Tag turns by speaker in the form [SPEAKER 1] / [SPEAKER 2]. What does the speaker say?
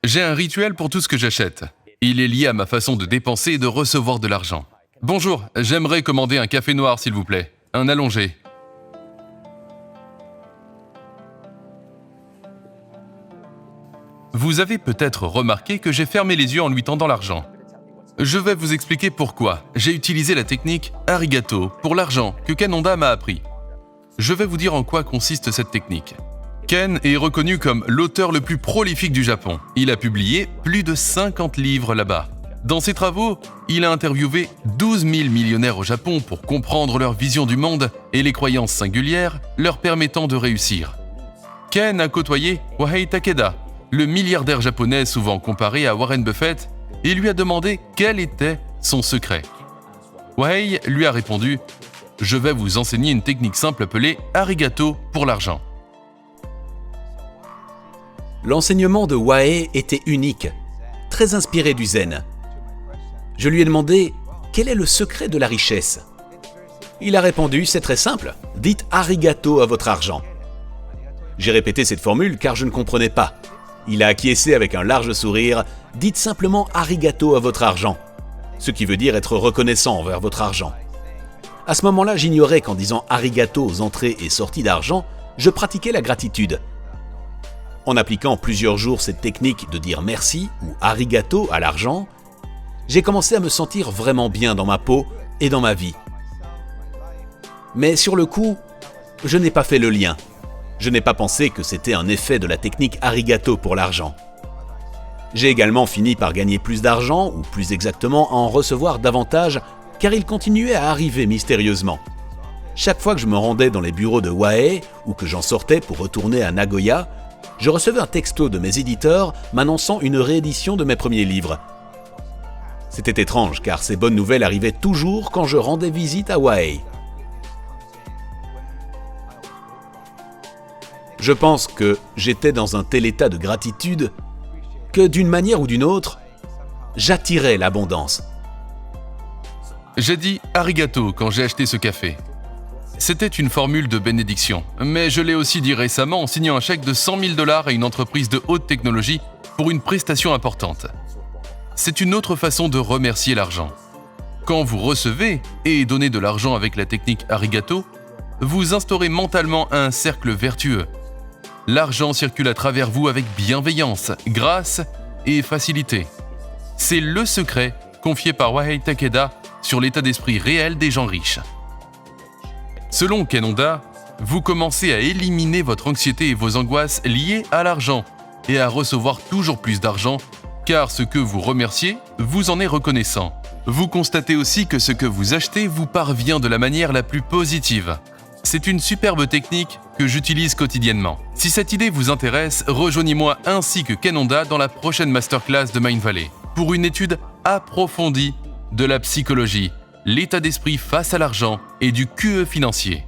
[SPEAKER 1] J'ai un rituel pour tout ce que j'achète. Il est lié à ma façon de dépenser et de recevoir de l'argent. Bonjour, j'aimerais commander un café noir s'il vous plaît. Un allongé. Vous avez peut-être remarqué que j'ai fermé les yeux en lui tendant l'argent. Je vais vous expliquer pourquoi j'ai utilisé la technique Arigato pour l'argent que Ken Honda m'a appris. Je vais vous dire en quoi consiste cette technique. Ken est reconnu comme l'auteur le plus prolifique du Japon. Il a publié plus de 50 livres là-bas. Dans ses travaux, il a interviewé 12 000 millionnaires au Japon pour comprendre leur vision du monde et les croyances singulières leur permettant de réussir. Ken a côtoyé Wahei Takeda, le milliardaire japonais souvent comparé à Warren Buffett, et lui a demandé quel était son secret. Wahei lui a répondu « Je vais vous enseigner une technique simple appelée Arigato pour l'argent ».
[SPEAKER 2] L'enseignement de Wahei était unique, très inspiré du zen. Je lui ai demandé « Quel est le secret de la richesse ?» Il a répondu « C'est très simple, dites arigato à votre argent ». J'ai répété cette formule car je ne comprenais pas. Il a acquiescé avec un large sourire « Dites simplement arigato à votre argent », ce qui veut dire être reconnaissant envers votre argent. À ce moment-là, j'ignorais qu'en disant arigato aux entrées et sorties d'argent, je pratiquais la gratitude. En appliquant plusieurs jours cette technique de dire merci ou arigato à l'argent, j'ai commencé à me sentir vraiment bien dans ma peau et dans ma vie. Mais sur le coup, je n'ai pas fait le lien. Je n'ai pas pensé que c'était un effet de la technique arigato pour l'argent. J'ai également fini par gagner plus d'argent, ou plus exactement à en recevoir davantage, car il continuait à arriver mystérieusement. Chaque fois que je me rendais dans les bureaux de Wahei ou que j'en sortais pour retourner à Nagoya, je recevais un texto de mes éditeurs m'annonçant une réédition de mes premiers livres. C'était étrange car ces bonnes nouvelles arrivaient toujours quand je rendais visite à Wahei. Je pense que j'étais dans un tel état de gratitude que d'une manière ou d'une autre, j'attirais l'abondance.
[SPEAKER 1] J'ai dit arigato quand j'ai acheté ce café. C'était une formule de bénédiction, mais je l'ai aussi dit récemment en signant un chèque de 100 000 $ à une entreprise de haute technologie pour une prestation importante. C'est une autre façon de remercier l'argent. Quand vous recevez et donnez de l'argent avec la technique arigato, vous instaurez mentalement un cercle vertueux. L'argent circule à travers vous avec bienveillance, grâce et facilité. C'est le secret confié par Wahei Takeda sur l'état d'esprit réel des gens riches. Selon Ken Honda, vous commencez à éliminer votre anxiété et vos angoisses liées à l'argent et à recevoir toujours plus d'argent, car ce que vous remerciez vous en est reconnaissant. Vous constatez aussi que ce que vous achetez vous parvient de la manière la plus positive. C'est une superbe technique que j'utilise quotidiennement. Si cette idée vous intéresse, rejoignez-moi ainsi que Ken Honda dans la prochaine masterclass de Mindvalley pour une étude approfondie de la psychologie, l'état d'esprit face à l'argent et du QE financier.